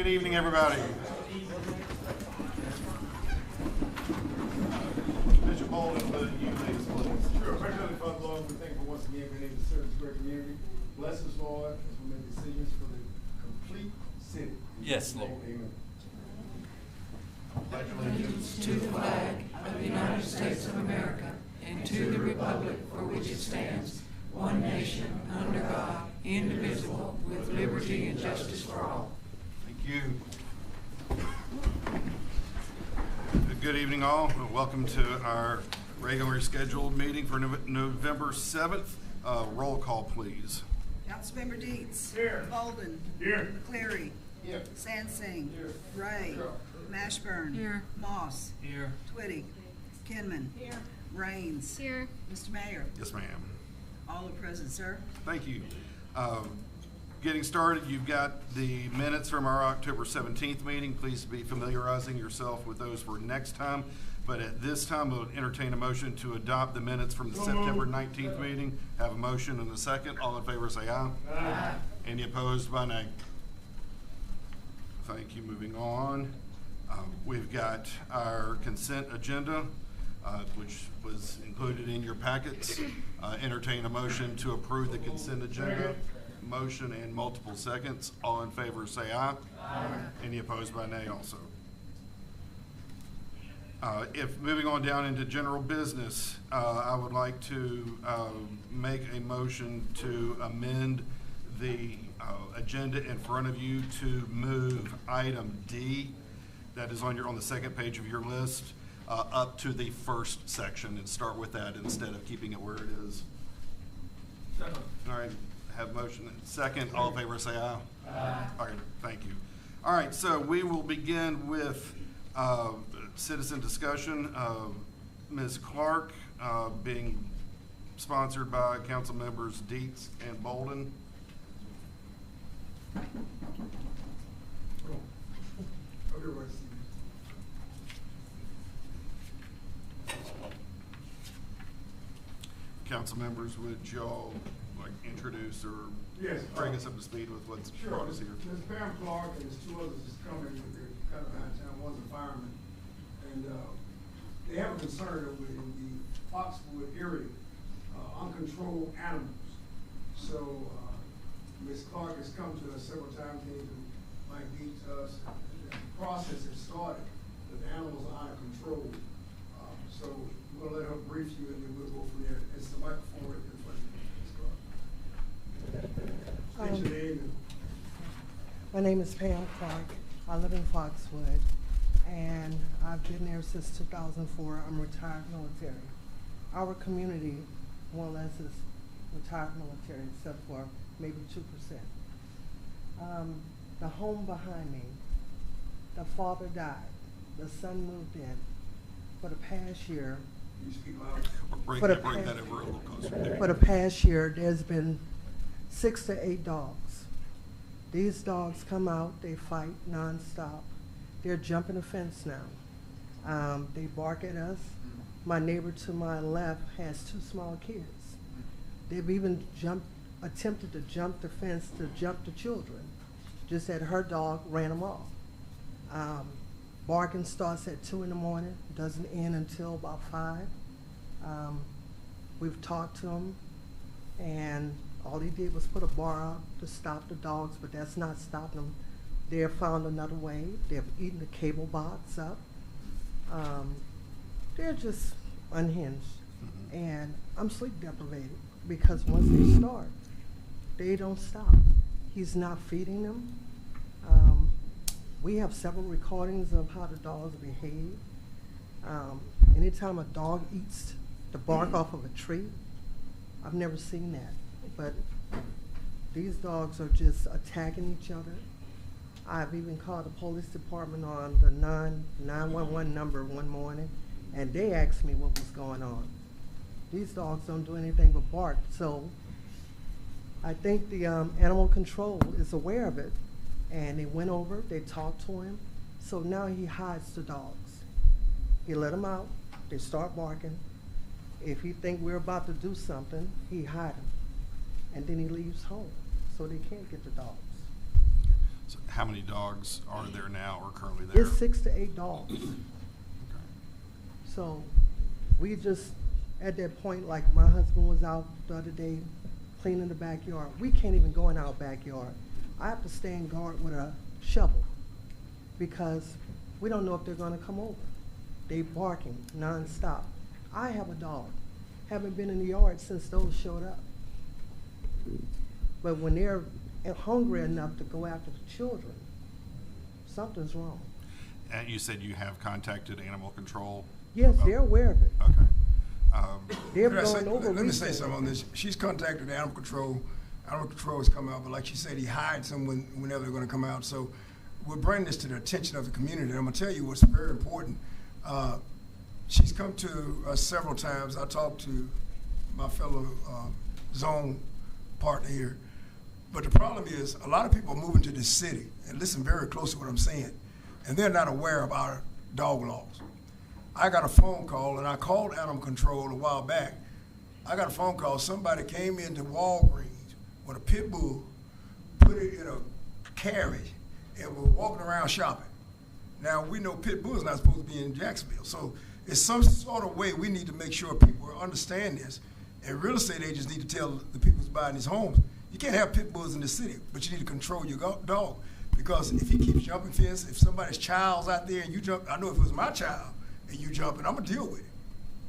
Good evening, everybody. Bishop Bolden, will you lead us, please? Sure. Heavenly Father, Lord, we thank you for once again being able to serve this great community. Bless us, Lord, as we make decisions for the complete city. Yes, Lord. Amen. Pledge allegiance To the flag of the United States of America and to the republic for which it stands, one nation, under God, indivisible, with liberty and justice for all. Thank you. Good evening, all. Welcome to our regularly scheduled meeting for November 7th. Roll call, please. Councilmember Deeds. Here. Bolden. Here. McCleary. Here. Sansing. Here. Ray. Here. Mashburn. Here. Moss. Here. Twitty. Kinman. Here. Raines. Here. Mr. Mayor. Yes, ma'am. All are present, sir. Thank you. Getting started, you've got the minutes from our October 17th meeting. Please be familiarizing yourself with those for next time. But at this time, we'll entertain a motion to adopt the minutes from the September 19th meeting. Have a motion and a second. All in favor say aye. Aye. Any opposed by nay? Thank you. Moving on. We've got our consent agenda, which was included in your packets. Entertain a motion to approve the consent agenda. Motion and multiple seconds. All in favor say aye. Aye. Any opposed by nay also. If moving on down into general business, I would like to make a motion to amend the agenda in front of you to move item D, that is on the second page of your list, up to the first section and start with that instead of keeping it where it is. Second. All right, have motion and second. All in favor say aye. Aye. All right, thank you. All right, so we will begin with citizen discussion. Ms. Clark, being sponsored by council members Dietz and Bolden. Council members, would y'all like introduce or Yes. bring us up to speed with what's Sure. brought us here? Ms. Pam Clark and there's two others that's coming, they're kind of behind town, one's a fireman. And they have a concern over in the Foxwood area, uncontrolled animals. So Ms. Clark has come to us several times, came to Mike Deeds to us. The process has started, but the animals are out of control. So we're gonna let her brief you and then we'll go from there. It's the microphone right in front of you, Ms. Clark. State your name and My name is Pam Clark. I live in Foxwood, and I've been there since 2004. I'm retired military. Our community, more or less, is retired military, except for maybe 2%. The home behind me, the father died. The son moved in. For the past year, you speak loud. Bring For the that past- over a little closer. There. for the past year, there's been 6 to 8 dogs. These dogs come out, they fight nonstop. They're jumping the fence now. They bark at us. My neighbor to my left has 2 small kids. They've even attempted to jump the fence to jump the children. Just that her dog ran them off. Barking starts at 2 in the morning, doesn't end until about 5. We've talked to him, and all he did was put a bar out to stop the dogs, but that's not stopping them. They have found another way. They've eaten the cable box up. They're just unhinged. And I'm sleep deprivated because once they start, they don't stop. He's not feeding them. We have several recordings of how the dogs behave. Anytime a dog eats the bark off of a tree, I've never seen that. But these dogs are just attacking each other. I've even called the police department on the 911 number one morning, and they asked me what was going on. These dogs don't do anything but bark, so I think the animal control is aware of it, and they went over, they talked to him, so now he hides the dogs. He let them out, they start barking. If he think we're about to do something, he hide them, and then he leaves home, so they can't get the dogs. So how many dogs are there now or currently there? It's 6 to 8 dogs. Okay. So we just, at that point, like my husband was out the other day cleaning the backyard. We can't even go in our backyard. I have to stand guard with a shovel because we don't know if they're gonna come over. They barking nonstop. I have a dog. Haven't been in the yard since those showed up. But when they're hungry enough to go after the children, something's wrong. And you said you have contacted animal control? Yes, about- they're aware of it. Okay. They've Could I say- gone over. Let me say recently. something on this. She's contacted animal control. Animal control has come out, but like she said, he hides them whenever they're gonna come out. So we're bringing this to the attention of the community. And I'm gonna tell you what's very important. She's come to us several times. I talked to my fellow zone partner here. But the problem is, a lot of people are moving to this city, and listen very close to what I'm saying, and they're not aware of our dog laws. I got a phone call, and I called animal control a while back. I got a phone call, somebody came into Walgreens with a pit bull, put it in a carriage, and were walking around shopping. Now, we know pit bulls not supposed to be in Jacksonville, so it's some sort of way we need to make sure people understand this, and real estate agents need to tell the people who's buying these homes, you can't have pit bulls in the city, but you need to control your dog, because if he keeps jumping fence, if somebody's child's out there and you jump, I know if it was my child and you jumping, I'm gonna deal with it.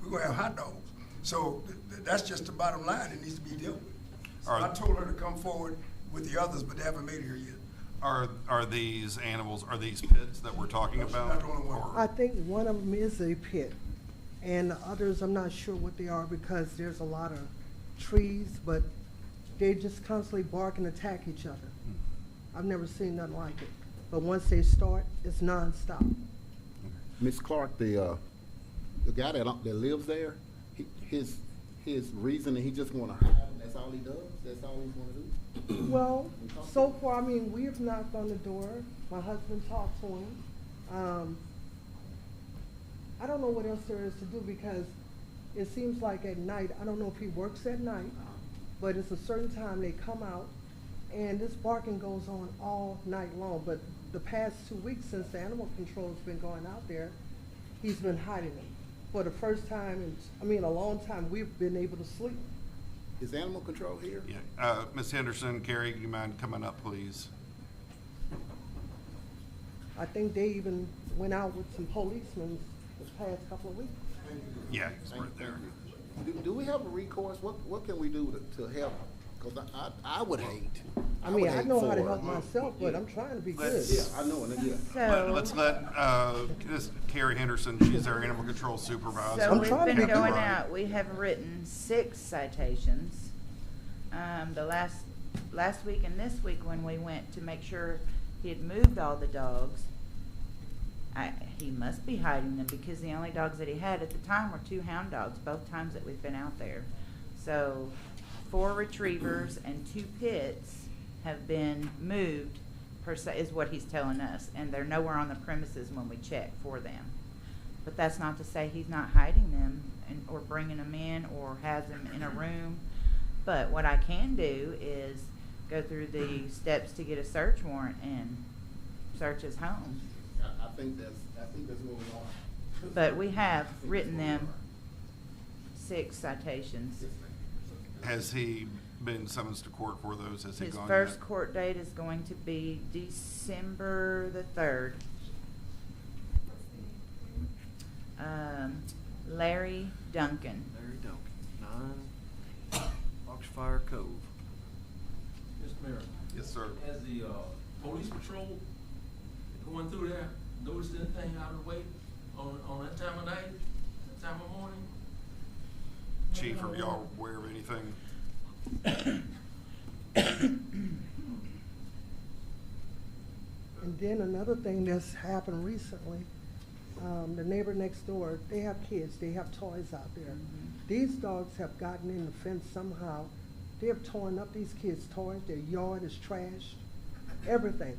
We're gonna have hot dogs. So that's just the bottom line. It needs to be dealt with. So I told her to come forward with the others, but they haven't made it here yet. Are these animals, are these pits that we're talking about? Not the only one. Or- I think one of them is a pit, and the others, I'm not sure what they are because there's a lot of trees, but they just constantly bark and attack each other. I've never seen nothing like it. But once they start, it's nonstop. Miss Clark, the guy that lives there, his reasoning, he just want to hide, and that's all he does. That's all he's want to do. Well, so far, I mean, we have knocked on the door. My husband talked to him. I don't know what else there is to do because it seems like at night, I don't know if he works at night, but it's a certain time they come out, and this barking goes on all night long. But the past 2 weeks since the animal control's been going out there, he's been hiding them. For the first time in, a long time, we've been able to sleep. Is animal control here? Yeah. Ms. Henderson, Gary, do you mind coming up, please? I think they even went out with some policemen this past couple of weeks. Yeah, he's right there. Do we have a recourse? What can we do to help? Because I would hate. I mean, would I hate know how to for- help myself, but I'm trying to be good. Let's- Yeah, I know, and yeah. So, Let's let this Carrie Henderson, she's our animal control supervisor. so I'm we've trying to been be going good. out, we have written 6 citations. The last week and this week when we went to make sure he had moved all the dogs, he must be hiding them because the only dogs that he had at the time were 2 hound dogs, both times that we've been out there. So 4 retrievers and 2 pits have been moved, per se, is what he's telling us, and they're nowhere on the premises when we check for them. But that's not to say he's not hiding them or bringing them in or has them in a room. But what I can do is go through the steps to get a search warrant and search his home. I think that's what we want. But we have written them 6 citations. Has he been summoned to court for those? Has he His gone first yet? court date is going to be December the 3rd. Larry Duncan. Larry Duncan, 9 Foxfire Cove. Mr. Mayor, Yes, sir. has the police patrol going through there noticed anything out of the way on that time of night, that time of morning? Chief, are y'all aware of anything? And then another thing that's happened recently, the neighbor next door, they have kids, they have toys out there. These dogs have gotten in the fence somehow. They have torn up these kids' toys, their yard is trashed, everything.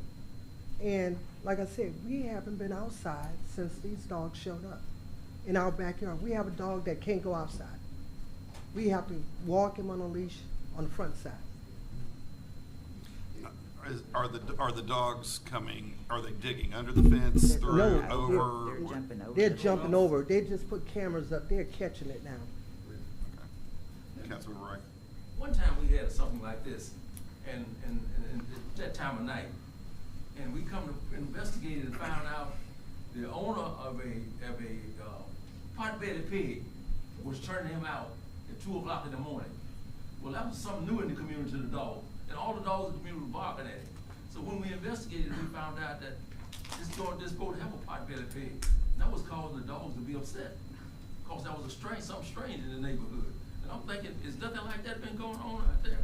And like I said, we haven't been outside since these dogs showed up in our backyard. We have a dog that can't go outside. We have to walk him on a leash on the front side. are the dogs coming, are they digging under the fence, They're through, No. over? They're jumping over. They're jumping over. They just put cameras up. They're catching it now. Okay. Councilman Wright. One time we had something like this, and that time of night, and we come to investigate and found out the owner of a pot-bellied pig was turning him out at 2 o'clock in the morning. Well, that was something new in the community to the dog, and all the dogs in the community were barking at it. So when we investigated, we found out that this supposed to have a pot-bellied pig, and that was causing the dogs to be upset, because that was something strange in the neighborhood. And I'm thinking, is nothing like that been going on out there?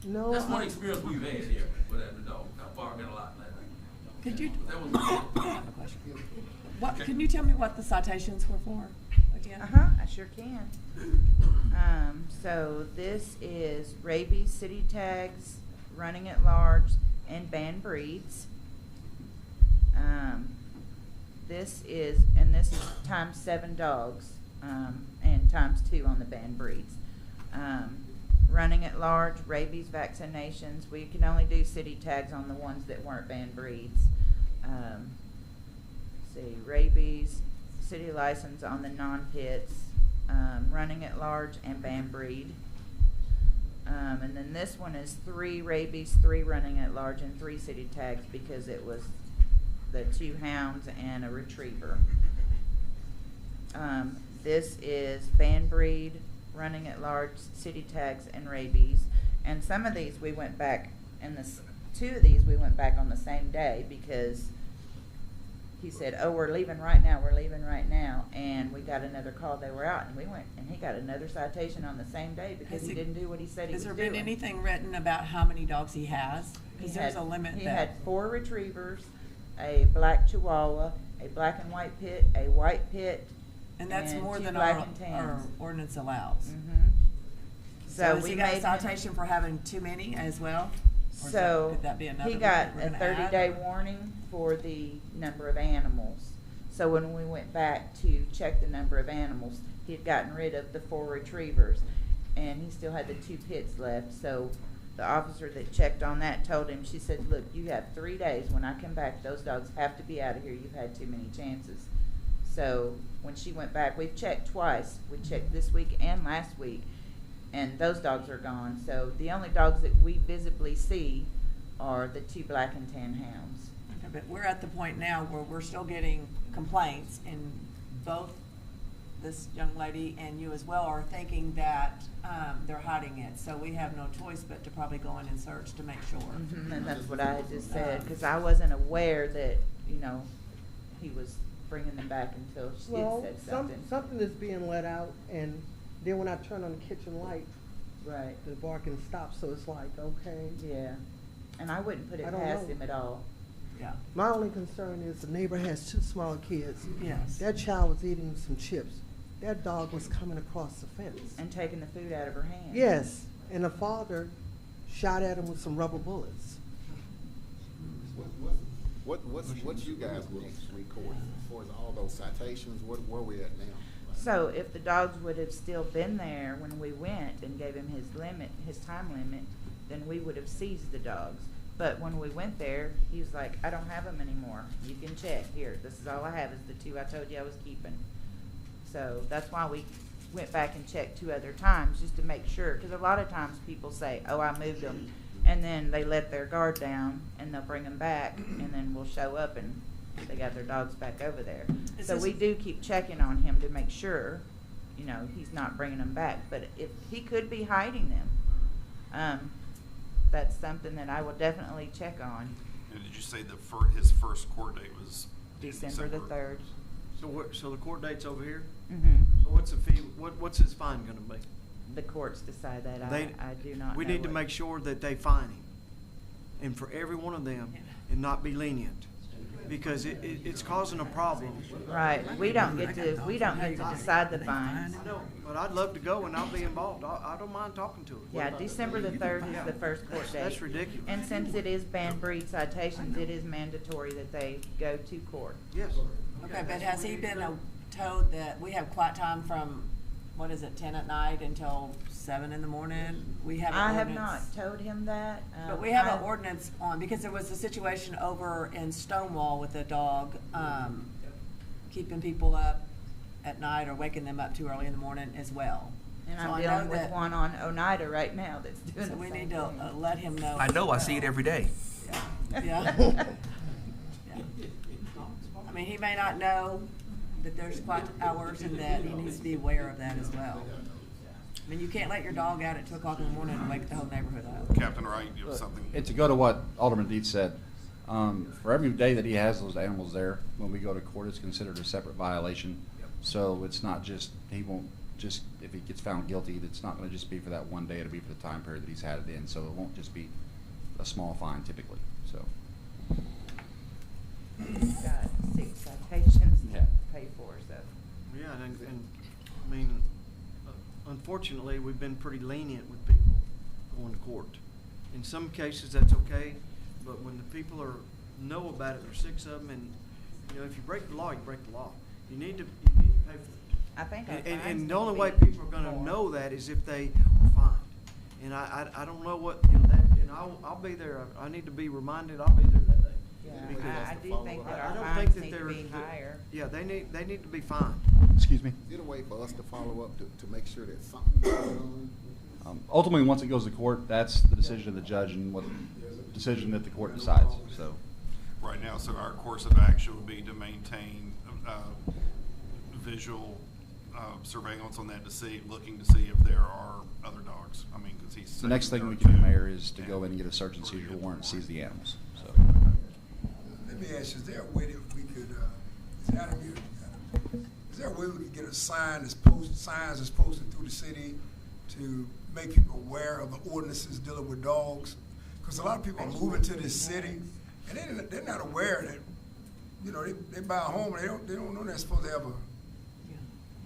No. That's one experience we've had here with that dog, barking a lot. Could you, That was. I have a question. What, can you tell me what the citations were for again? I sure can. So this is rabies, city tags, running at large, and banned breeds. This is times 7 dogs, and times 2 on the banned breeds. Running at large, rabies vaccinations, we can only do city tags on the ones that weren't banned breeds. See, rabies, city license on the non-pits, running at large, and banned breed. And then this one is 3 rabies, 3 running at large, and 3 city tags because it was the 2 hounds and a retriever. This is banned breed, running at large, city tags, and rabies. And some of these we went back, and 2 of these we went back on the same day because he said, oh, we're leaving right now, and we got another call, they were out, and we went, and he got another citation on the same day because he didn't do what he said he was Has doing. there been anything written about how many dogs he has? Because there's a limit He that. had 4 retrievers, a black Chihuahua, a black and white pit, a white pit, And that's more 2 than black our and tans. ordinance allows. Mhm. So has we he got a made him- citation for having too many as well? Or is So, could that be another he one got that we're a gonna add? 30-day warning for the number of animals. So when we went back to check the number of animals, he had gotten rid of the 4 retrievers, and he still had the 2 pits left. So the officer that checked on that told him, she said, look, you have 3 days. When I come back, those dogs have to be out of here. You've had too many chances. So when she went back, we've checked twice. We checked this week and last week, and those dogs are gone. So the only dogs that we visibly see are the 2 black and tan hounds. Okay, but we're at the point now where we're still getting complaints, and both this young lady and you as well are thinking that they're hiding it. So we have no choice but to probably go in and search to make sure. And that's what I had just said, because I wasn't aware that, he was bringing them back until she Well, had said something. something is being let out, and then when I turn on the kitchen light, Right, the barking stops. So it's like, okay. yeah. And I wouldn't put it I don't past know. him at all. Yeah. My only concern is the neighbor has 2 small kids. Yes. That child was eating some chips. That dog was coming across the fence. And taking the food out of her hand. Yes, and the father shot at him with some rubber bullets. What's you guys' next recourse as far as all those citations? Where we at now? So if the dogs would have still been there when we went and gave him his time limit, then we would have seized the dogs. But when we went there, he was like, I don't have them anymore. You can check. Here, this is all I have is the 2 I told you I was keeping. So that's why we went back and checked 2 other times, just to make sure. Because a lot of times people say, oh, I moved them. And then they let their guard down, and they'll bring them back, and then we'll show up, and they got their dogs back over there. Is So this- we do keep checking on him to make sure, he's not bringing them back. But if he could be hiding them, that's something that I will definitely check on. And did you say his first court date was December the 3rd. So the court date's over here? Mm-hmm. So what's the fee, what's his fine gonna be? The courts decide that. They- I do not know. We need to what- make sure that they fine him, and for every one of them, and not be lenient, because it's causing a problem. Right, we don't get to decide the fines. No, but I'd love to go and I'll be involved. I don't mind talking to him. Yeah, December the 3rd is the first court date. That's ridiculous. And since it is banned breed citations, it is mandatory that they go to court. Yes. Okay, but has he been told that we have quiet time from what is it, 10 at night until 7 in the morning? We have an I have ordinance. not told him that. But we have I- an ordinance on, because there was a situation over in Stonewall with a dog, keeping people up at night or waking them up too early in the morning as well. And So I'm I know dealing with that- one on Oneida right now that's doing So the we same need to thing. let him know. I know, I see it every day. Yeah. Yeah. Yeah. I mean, he may not know that there's quiet hours and that he needs to be aware of that as well. I mean, you can't let your dog out at 2 o'clock in the morning and wake the whole neighborhood up. Captain Wright, you have something? And to go to what Alderman Deeds said, for every day that he has those animals there, when we go to court, it's considered a separate violation. So it's not just, he won't just, if he gets found guilty, it's not gonna just be for that one day, it'll be for the time period that he's had it in. So it won't just be a small fine typically, so. He's got 6 citations Yeah. to pay for, so. Yeah, and I mean, unfortunately, we've been pretty lenient with people going to court. In some cases, that's okay, but when the people know about it, there's 6 of them, and, you know, if you break the law, you break the law. You need to pay for it. I think our And fines the only need way to be people are gonna more. know that is if they are fined. And I don't know what, you know, that, and I'll be there, I need to be reminded, I'll be there that day. Yeah, Because I do think that I our don't fines think that need to they're. be higher. Yeah, they need to be fined. Excuse me? Is it a way for us to follow up to make sure that something goes on? Ultimately, once it goes to court, that's the decision of the judge and what decision that the court decides, so. Right now, so our course of action would be to maintain visual surveillance on that looking to see if there are other dogs. I mean, because he's. The next saying thing we there can do, are 2. Mayor, is to go in and get a search and seizure warrant, seize the animals, so. Let me ask you, is there a way that we could, is there a way we could get a sign signs that's posted through the city to make people aware of the ordinances dealing with dogs? Because a lot of people are moving to this city and they're not aware that, you know, they buy a home and they don't know they're supposed to have a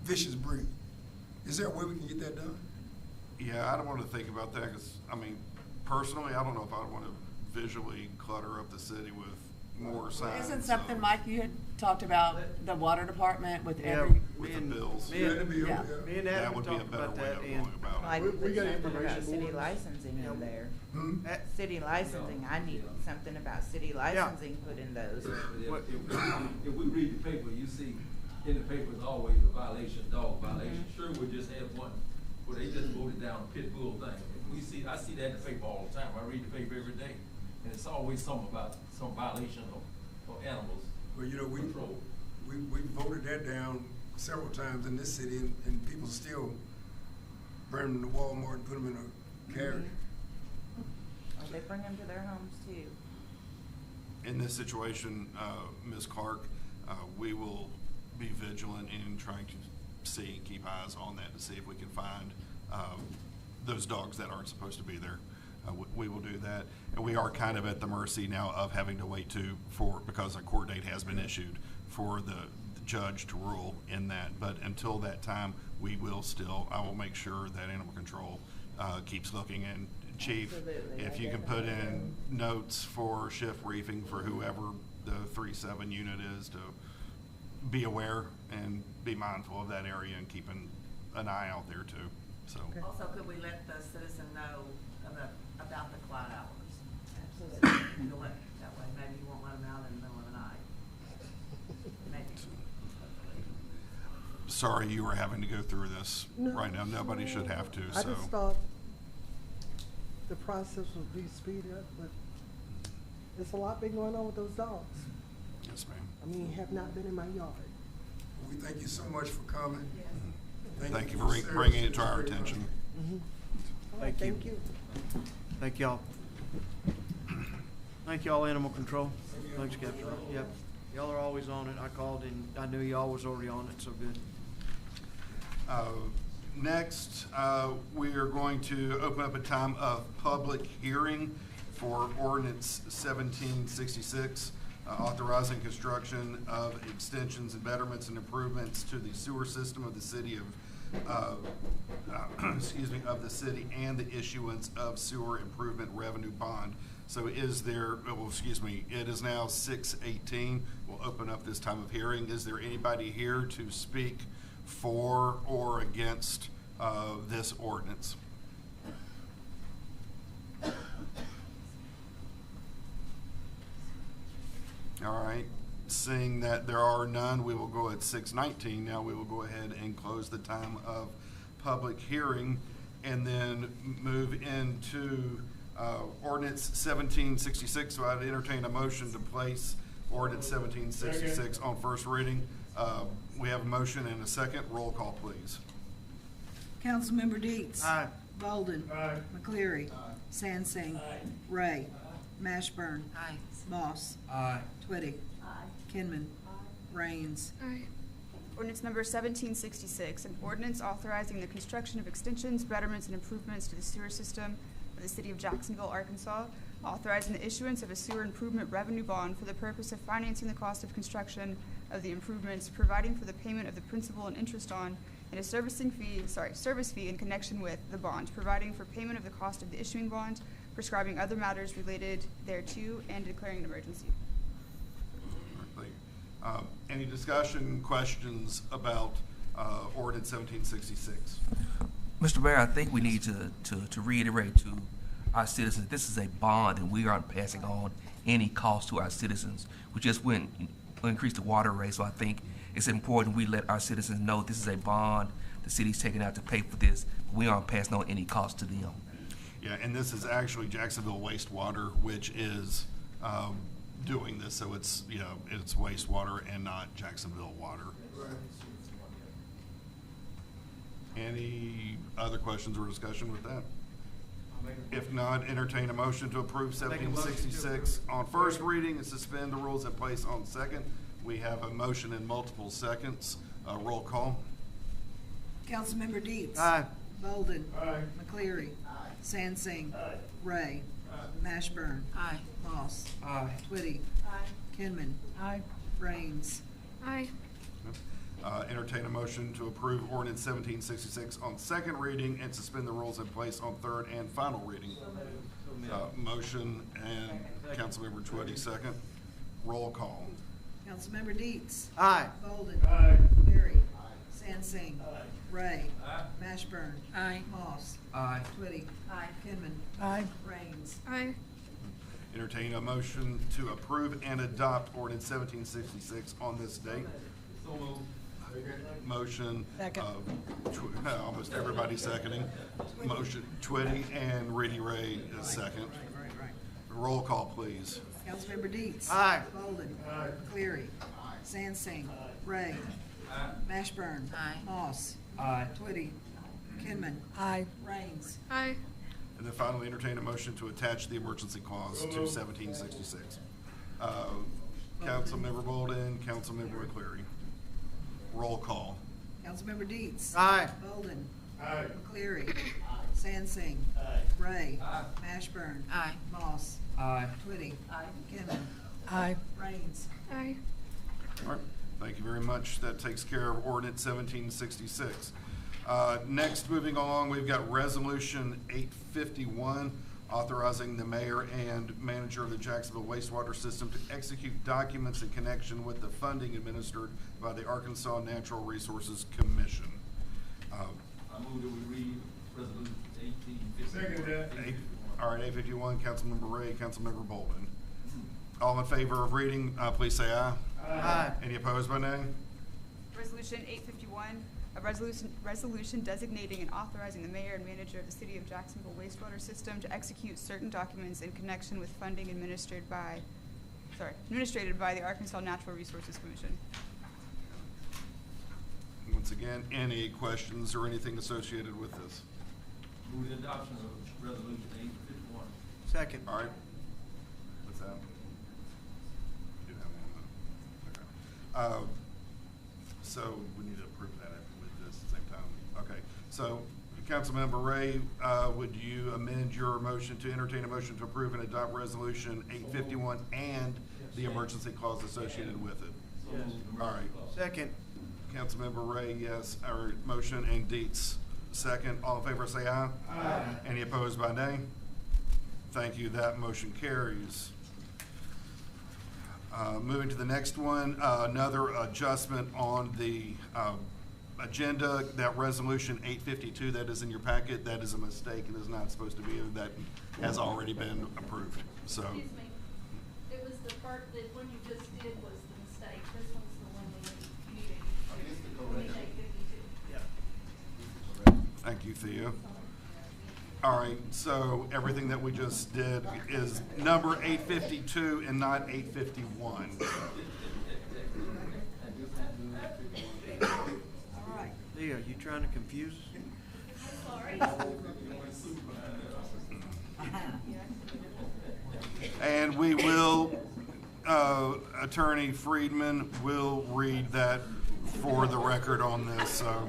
vicious breed. Is there a way we can get that done? Yeah, I don't want to think about that because, I mean, personally, I don't know if I want to visually clutter up the city with more signs. Isn't something, Mike, you had talked about the water department with Yeah, every, With the bills. Me and- Yeah, me and That Adam would be a talked better about way that, of and going about Like, it. We put got something about information city boards. licensing in there. Hmm? City licensing, I need something about city licensing put in those. If we read the paper, you see in the paper is always a violation, dog violation. Sure, we just had one where they just voted down a pit bull thing. I see that in the paper all the time. I read the paper every day, and it's always something about some violation of animals. Well, you know, we control. voted that down several times in this city and people still burn them to Walmart and put them in a carriage. Or they bring them to their homes too. In this situation, Ms. Clark, we will be vigilant in trying to see, keep eyes on that to see if we can find those dogs that aren't supposed to be there. We will do that. And we are kind of at the mercy now of having to wait because a court date has been issued for the judge to rule in that. But until that time, I will make sure that animal control keeps looking. And Chief, Absolutely. if you can put in notes for shift briefing for whoever the 3-7 unit is to be aware and be mindful of that area and keeping an eye out there too, so. also could we let the citizen know about the quiet hours? Absolutely. That way, maybe you won't let them out in the middle of the night. Maybe. Sorry you were having to go through this No. right now. Nobody should have to, I so. just thought the process would be speeded up, but there's a lot been going on with those dogs. Yes, ma'am. I mean, have not been in my yard. We thank you so much for coming. Thank you for bringing it to our attention. All right, Thank you. Thank y'all. Thank y'all, Animal Control. Thanks, Captain. Yep. Y'all are always on it. I called and I knew y'all was already on it, so good. Next, we are going to open up a time of public hearing for ordinance 1766, authorizing construction of extensions and betterments and improvements to the sewer system of the city of the city and the issuance of sewer improvement revenue bond. So it is now 6:18. We'll open up this time of hearing. Is there anybody here to speak for or against this ordinance? All right, seeing that there are none, we will go at 6:19. Now we will go ahead and close the time of public hearing and then move into ordinance 1766. So I'd entertain a motion to place ordinance 1766 on first reading. We have a motion and a second. Roll call, please. Councilmember Deets. Aye. Bolden. Aye. McCleary. Sansing. Ray. Mashburn. Moss. Aye. Twitty. Kinman. Raines. Ordinance number 1766, an ordinance authorizing the construction of extensions, betterments, and improvements to the sewer system of the city of Jacksonville, Arkansas, authorizing the issuance of a sewer improvement revenue bond for the purpose of financing the cost of construction of the improvements, providing for the payment of the principal and interest on, and a service fee in connection with the bond, providing for payment of the cost of the issuing bond, prescribing other matters related thereto, and declaring an emergency. Any discussion, questions about ordinance 1766? Mr. Mayor, I think we need to reiterate to our citizens, this is a bond and we aren't passing on any cost to our citizens. We just went increase the water rate, so I think it's important we let our citizens know this is a bond the city's taking out to pay for this. We aren't passing on any cost to them. Yeah, and this is actually Jacksonville Wastewater, which is doing this, so it's, you know, it's wastewater and not Jacksonville Water. Any other questions or discussion with that? If not, entertain a motion to approve 1766 on first reading and suspend the rules in place on second. We have a motion in multiple seconds. Roll call. Councilmember Deets. Aye. Bolden. Aye. McCleary. Sansing. Ray. Mashburn. Moss. Aye. Twitty. Kinman. Raines. Entertain a motion to approve ordinance 1766 on second reading and suspend the rules in place on third and final reading. Motion and Councilmember Twitty second. Roll call. Councilmember Deets. Aye. Bolden. Aye. McCleary. Sansing. Ray. Mashburn. Moss. Aye. Twitty. Kinman. Raines. Entertain a motion to approve and adopt ordinance 1766 on this date. Motion of almost everybody seconding. Motion Twitty and Reedy Ray is second. Roll call, please. Councilmember Deets. Aye. Bolden. Cleary. Sansing. Ray. Mashburn. Moss. Aye. Twitty. Kinman. Raines. And then finally, entertain a motion to attach the emergency clause to 1766. Councilmember Bolden, Councilmember McCleary. Roll call. Councilmember Deets. Aye. Bolden. Aye. McCleary. Sansing. Ray. Mashburn. Moss. Aye. Twitty. Kinman. Raines. All right, thank you very much. That takes care of ordinance 1766. Next, moving along, we've got resolution 851, authorizing the mayor and manager of the Jacksonville wastewater system to execute documents in connection with the funding administered by the Arkansas Natural Resources Commission. I move that we read resolution 1851. Second that. All right, 851, Councilmember Ray, Councilmember Bolden. All in favor of reading, please say aye. Aye. Any opposed by nay? Resolution 851, a resolution designating and authorizing the mayor and manager of the city of Jacksonville wastewater system to execute certain documents in connection with funding administrated by the Arkansas Natural Resources Commission. Once again, any questions or anything associated with this? Move the adoption of resolution 851. Second. All right. What's that? You do have one. Okay. So we need to approve that with this at the same time. Okay. So, Councilmember Ray, would you amend your motion to entertain a motion to approve and adopt resolution 851 and the emergency clause associated with it? Yes. All right. Second. Councilmember Ray, yes. Our motion and Deets, second. All in favor, say aye. Aye. Any opposed by nay? Thank you. That motion carries. Moving to the next one, another adjustment on the agenda, that resolution 852 that is in your packet, that is a mistake and is not supposed to be, that has already been approved, so. Excuse me, it was the part, that one you just did was the mistake, this one's the one we needed. We need 852. Thank you, Thea. All right, so everything that we just did is number 852 and not 851. All right. Leah, you trying to confuse us? And we will, Attorney Friedman will read that for the record on this, so.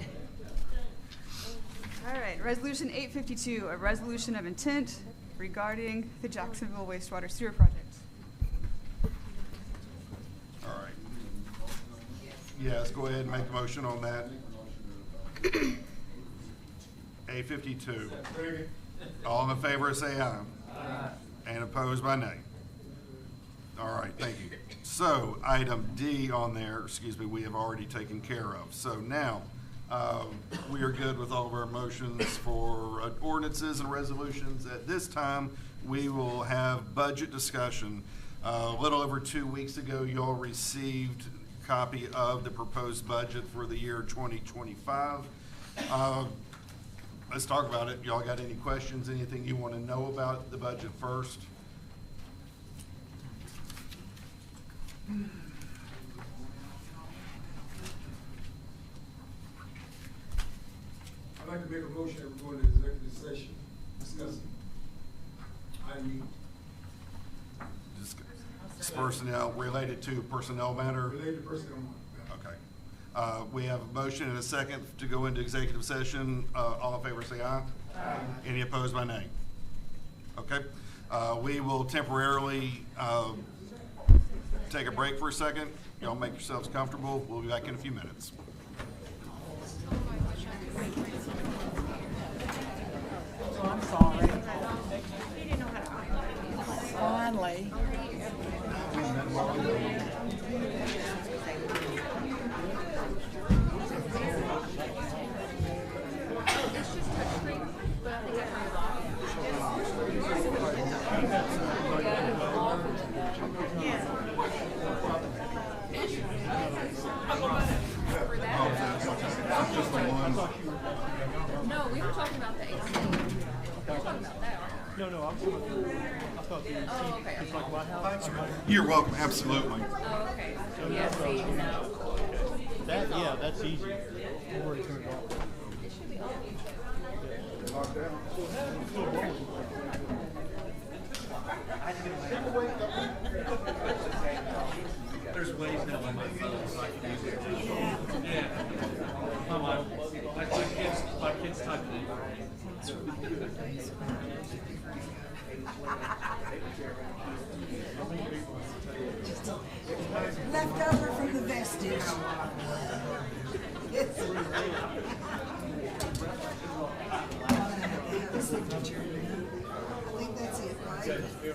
All right, Resolution 852, a resolution of intent regarding the Jacksonville wastewater sewer project. All right. Yes, go ahead and make a motion on that. 852. All in favor, say aye. Aye. And opposed by nay. All right, thank you. So, item D on there, excuse me, we have already taken care of. So now, we are good with all of our motions for ordinances and resolutions. At this time, we will have budget discussion. A little over 2 weeks ago, you all received a copy of the proposed budget for the year 2025. Let's talk about it. Y'all got any questions, anything you want to know about the budget first? I'd like to make a motion that we go into executive session, discussing item It's personnel, related to personnel matter? related to personnel. Okay. We have a motion and a second to go into executive session. All in favor, say aye. Aye. Any opposed by nay? Okay. We will temporarily take a break for a second. Y'all make yourselves comfortable. We'll be back in a few minutes. I'm sorry. Finally. No, we were talking about the AC. We were talking about that. No, I thought the Oh, okay. it's like White House. You're welcome, absolutely. Oh, okay. Yeah, see, no. That, yeah, that's easy. We've already turned it off. It should be on. There's ways now on my phone so I can use it. Yeah. My kids type it in. Left over from the vestige. Signature. I think that's it, right? There you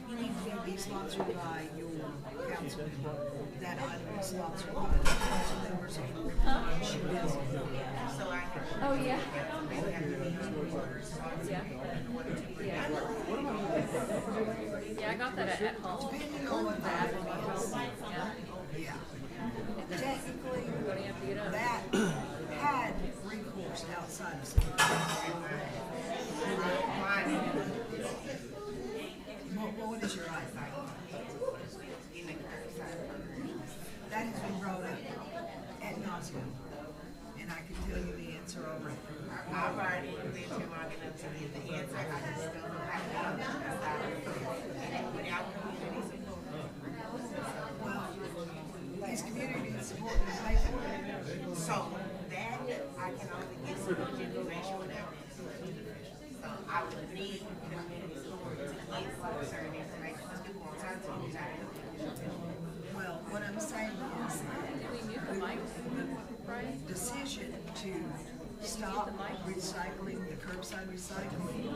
You need to be sponsored by your council. That item is sponsored by the council members of your commission. Oh, yeah. Yeah. Yeah. Yeah, I got that at home. Depending on what that is. Yeah. Yeah. Technically, What do you have to get up? that had recourse outside of city. What is your eyesight? That has been brought up at nauseam, and I can tell you the answer. answer over. I've already been to long enough to get the answer. I just don't know how to get on the side of it. Without community support. Well, these community support is pay for it. So that, I can only get so much information without it. So I would need community support to get certain information, because people on time to use that. Well, what I'm saying is the decision to stop recycling, the curbside recycling,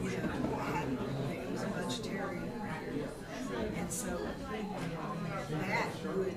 you know, it was a budgetary, and so that would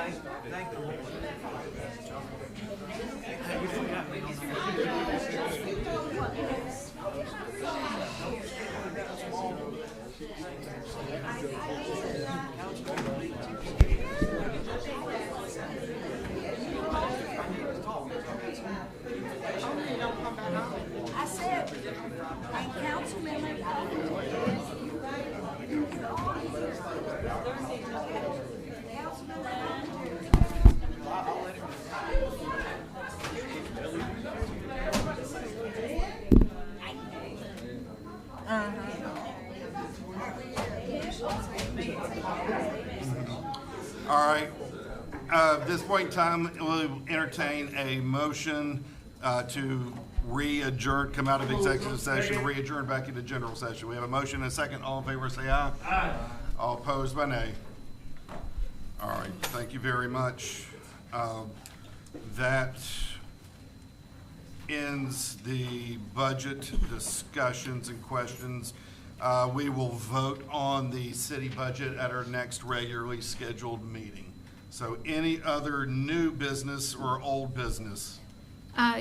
Thank the Lord. I said, and Councilman. All right. At this point in time, we'll entertain a motion to re-adjourn, come out of executive session, re-adjourn back into general session. We have a motion and a second. All in favor, say aye. Aye. All opposed by nay. All right, thank you very much. That ends the budget discussions and questions. We will vote on the city budget at our next regularly scheduled meeting. So any other new business or old business?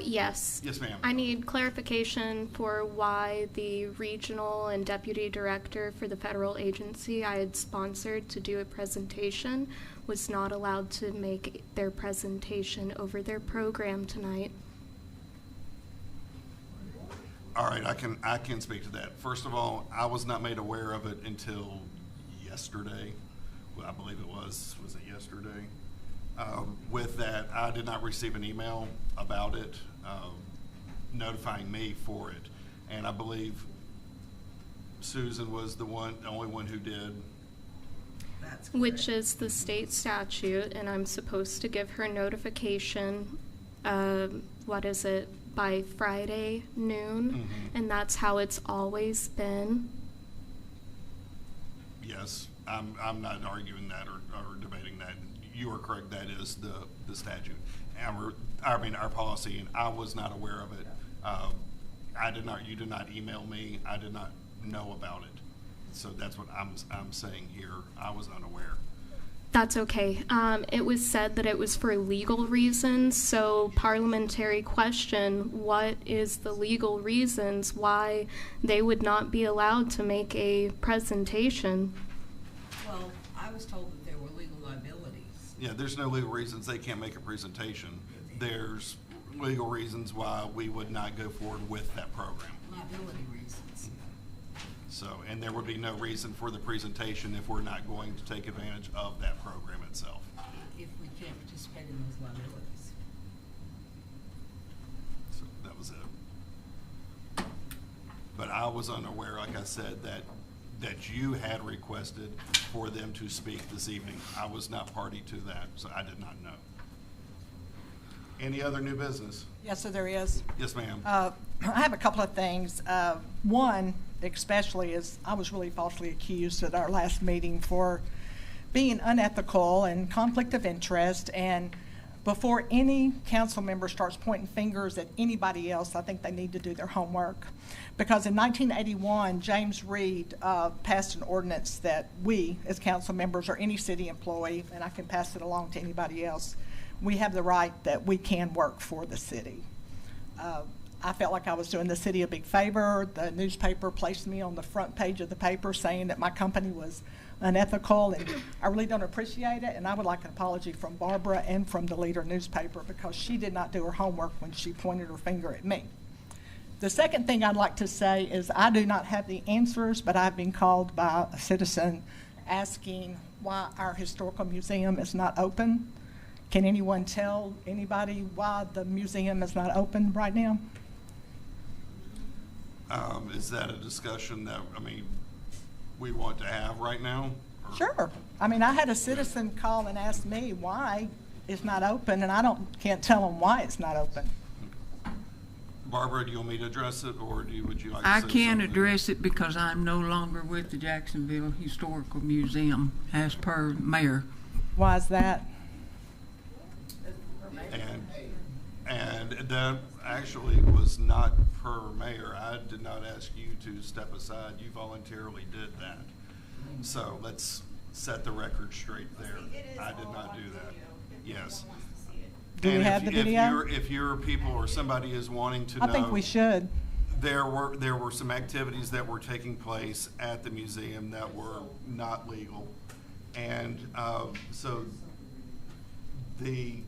Yes. Yes, ma'am. I need clarification for why the regional and deputy director for the federal agency I had sponsored to do a presentation was not allowed to make their presentation over their program tonight. All right, I can speak to that. First of all, I was not made aware of it until yesterday. Well, I believe it was it yesterday? With that, I did not receive an email about it, notifying me for it. And I believe Susan was the only one who did. That's Which is the state statute, and I'm supposed to give her notification, by Friday noon, Mm-hmm. and that's how it's always been. Yes, I'm not arguing that or debating that. You are correct, that is the statute. Our policy, and I was not aware of it. You did not email me, I did not know about it. So that's what I'm saying here, I was unaware. That's okay. It was said that it was for legal reasons, so parliamentary question, what is the legal reasons why they would not be allowed to make a presentation? Well, I was told that there were legal liabilities. Yeah, there's no legal reasons they can't make a presentation. There's legal reasons why we would not go forward with that program. Liability reasons. So, and there would be no reason for the presentation if we're not going to take advantage of that program itself. If we can't participate in those liabilities. So that was it. But I was unaware, like I said, that you had requested for them to speak this evening. I was not party to that, so I did not know. Any other new business? Yes, sir, there is. Yes, ma'am. I have a couple of things. One, especially, is I was really falsely accused at our last meeting for being unethical and conflict of interest. And before any council member starts pointing fingers at anybody else, I think they need to do their homework. Because in 1981, James Reed passed an ordinance that we, as council members or any city employee, and I can pass it along to anybody else, we have the right that we can work for the city. I felt like I was doing the city a big favor. The newspaper placed me on the front page of the paper saying that my company was unethical, and I really don't appreciate it, and I would like an apology from Barbara and from the Leader newspaper because she did not do her homework when she pointed her finger at me. The second thing I'd like to say is I do not have the answers, but I've been called by a citizen asking why our historical museum is not open. Can anyone tell anybody why the museum is not open right now? Is that a discussion that, we want to have right now? Or? Sure. I had a citizen call and ask me why it's not open, and can't tell them why it's not open. Barbara, do you want me to address it, or would you like to I say can something? address it because I'm no longer with the Jacksonville Historical Museum, as per mayor. Why is that? And that actually was not per mayor. I did not ask you to step aside. You voluntarily did that. So let's set the record straight there. I did not do that. Yes. Do we And have if- the video? If your people or somebody is wanting to know. I think we should. There were some activities that were taking place at the museum that were not legal. And so the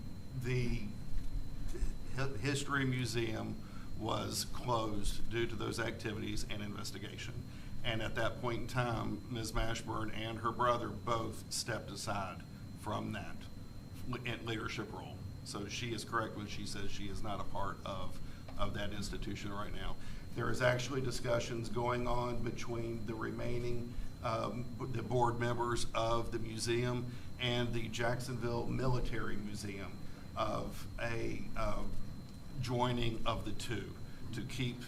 History Museum was closed due to those activities and investigation. And at that point in time, Ms. Mashburn and her brother both stepped aside from that leadership role. So she is correct when she says she is not a part of that institution right now. There is actually discussions going on between the remaining the board members of the museum and the Jacksonville Military Museum of a joining of the two to keep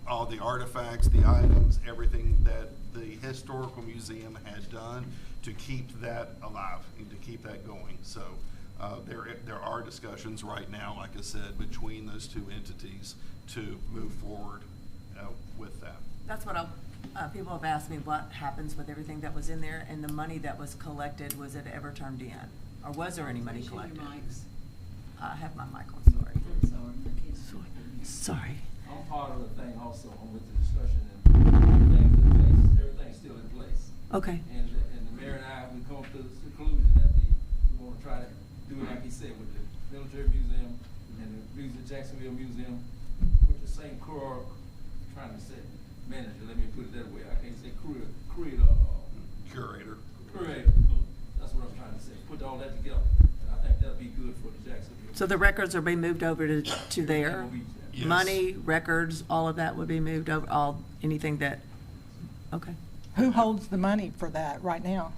all the artifacts, the items, everything that the historical museum had done, to keep that alive and to keep that going. So there are discussions right now, like I said, between those two entities to move forward with that. That's what people have asked me, what happens with everything that was in there, and the money that was collected, was it ever turned in? Or was there any money collected? I have my mic on, sorry. Sorry. I'm part of the thing also, I'm with the discussion, and everything's still in place. Okay. And the mayor and I, we come to the conclusion that we want to try to do it like he said with the military museum and the Jacksonville Museum, with the same core, trying to say manager, let me put it that way. I can't say curator. That's what I'm trying to say. Put all that together, and I think that'll be good for the Jacksonville. So the records are being moved over to there? Yes. Money, records, all of that would be moved over, anything that, okay. Who holds the money for that right now?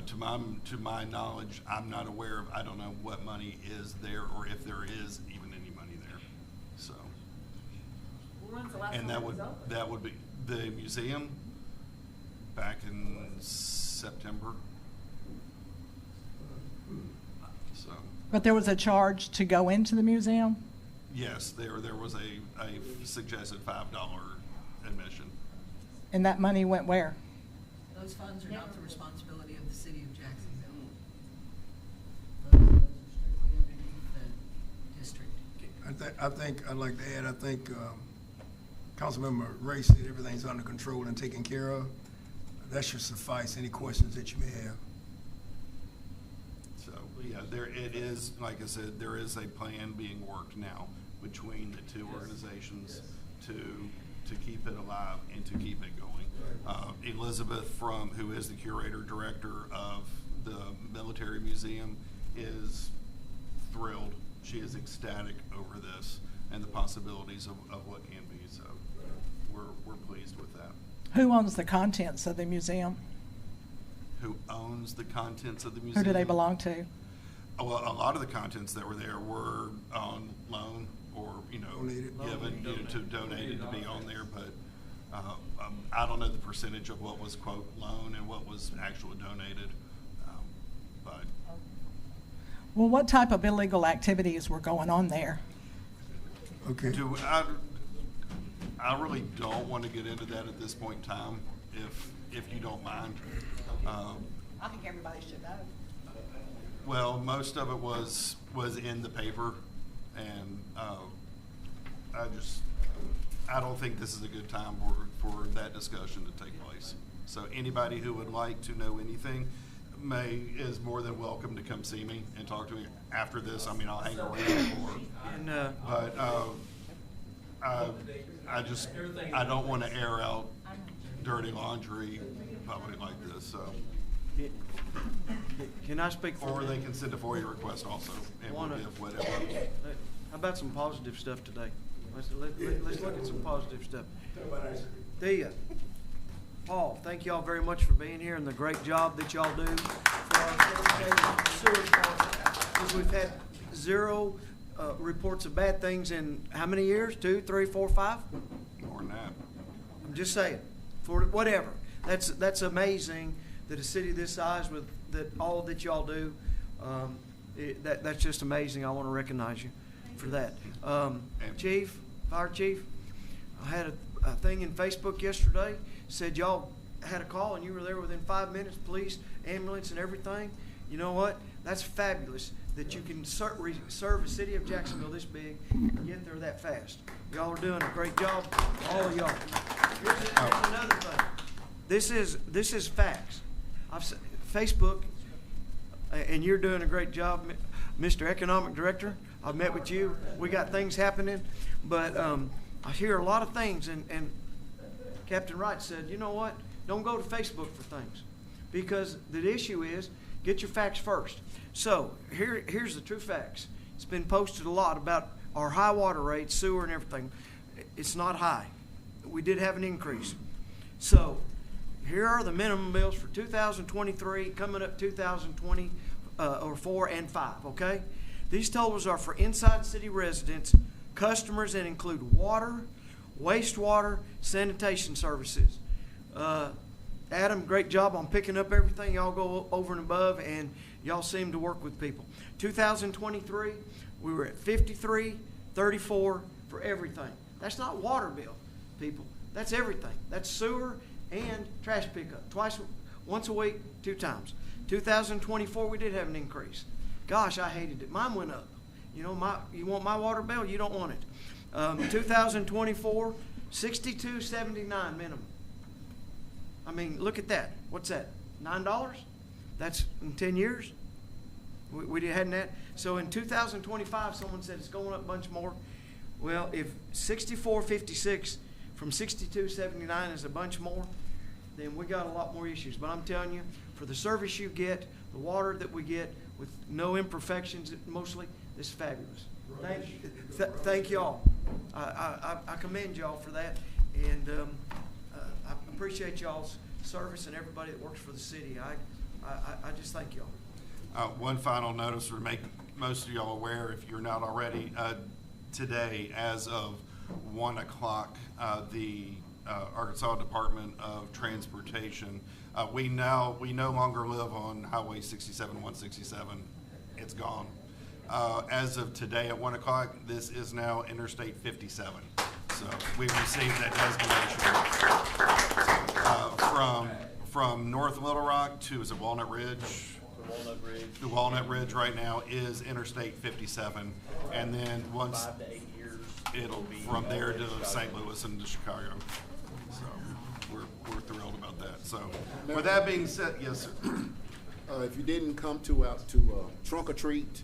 To my knowledge, I'm not aware of, I don't know what money is there or if there is even any money there, so. And that would be the museum back in September. So. But there was a charge to go into the museum? Yes, there was a suggested $5 admission. And that money went where? Those funds are not the responsibility of the city of Jacksonville. Those are strictly underneath the district. I think, I'd like to add, I think Councilmember Ray said everything's under control and taken care of. That should suffice any questions that you may have. So, yeah, it is, like I said, there is a plan being worked now between the two organizations to keep it alive and to keep it going. Elizabeth, who is the curator director of the Military Museum, is thrilled. She is ecstatic over this and the possibilities of what can be. So we're pleased with that. Who owns the contents of the museum? Who owns the contents of the museum? Who do they belong to? Well, a lot of the contents that were there were on loan or, donated to be on there, but I don't know the percentage of what was, quote, loan and what was actually donated, but. Well, what type of illegal activities were going on there? Okay. I really don't want to get into that at this point in time, if you don't mind. I think everybody should know. Well, most of it was in the paper, and I don't think this is a good time for that discussion to take place. So anybody who would like to know anything is more than welcome to come see me and talk to me after this. I mean, I'll hang around more. But I don't want to air out dirty laundry public like this, so. Can I speak for? Or they can send a FOIA request also, and we'll give whatever. How about some positive stuff today? Let's look at some positive stuff. Paul, thank y'all very much for being here and the great job that y'all do for our sewer department. We've had 0 reports of bad things in how many years? 2, 3, 4, 5? More than that. I'm just saying, for whatever. That's amazing that a city this size with all that y'all do, that's just amazing. I want to recognize you for that. Chief, Fire Chief, I had a thing in Facebook yesterday, said y'all had a call and you were there within 5 minutes, police, ambulance and everything. You know what? That's fabulous that you can serve a city of Jacksonville this big and get there that fast. Y'all are doing a great job, all of y'all. Here's another thing. This is facts. Facebook, and you're doing a great job, Mr. Economic Director. I've met with you. We got things happening, but I hear a lot of things, and Captain Wright said, you know what? Don't go to Facebook for things, because the issue is get your facts first. So here's the true facts. It's been posted a lot about our high water rates, sewer and everything. It's not high. We did have an increase. So here are the minimum bills for 2023, coming up 2024 and 5, okay? These totals are for inside city residents, customers that include water, wastewater, sanitation services. Adam, great job on picking up everything. Y'all go over and above, and y'all seem to work with people. 2023, we were at 53.34 for everything. That's not water bill, people. That's everything. That's sewer and trash pickup. Once a week, 2 times. 2024, we did have an increase. Gosh, I hated it. Mine went up. You know, you want my water bill? You don't want it. 2024, $62.79 minimum. I mean, look at that. What's that? $9? That's in 10 years? We hadn't that. So in 2025, someone said it's going up a bunch more. Well, if 64.56 from 62.79 is a bunch more, then we got a lot more issues. But I'm telling you, for the service you get, the water that we get with no imperfections mostly, this is fabulous. Thank y'all. I commend y'all for that, and I appreciate y'all's service and everybody that works for the city. I just thank y'all. One final notice to make most of y'all aware, if you're not already, today, as of 1 o'clock, the Arkansas Department of Transportation, we no longer live on Highway 67, 167. It's gone. As of today at 1 o'clock, this is now Interstate 57. So we received that designation from North Little Rock to, is it Walnut Ridge? The Walnut Ridge right now is Interstate 57, and then once 5 to 8 years, it'll be from there to St. Louis and to Chicago. So we're thrilled about that. So with that being said, yes, sir. If you didn't come out to trunk or treat,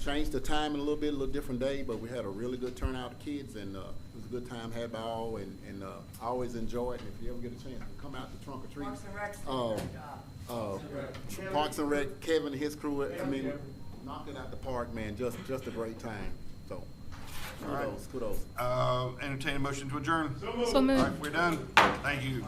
changed the time in a little different day, but we had a really good turnout of kids, and it was a good time had by all, and I always enjoy it. And if you ever get a chance to come out to trunk or treat, Parks and Rec, Kevin and his crew, I mean, knocked it out the park, man. Just a great time. So kudos. Entertain a motion to adjourn. So moved. All right, we're done. Thank you.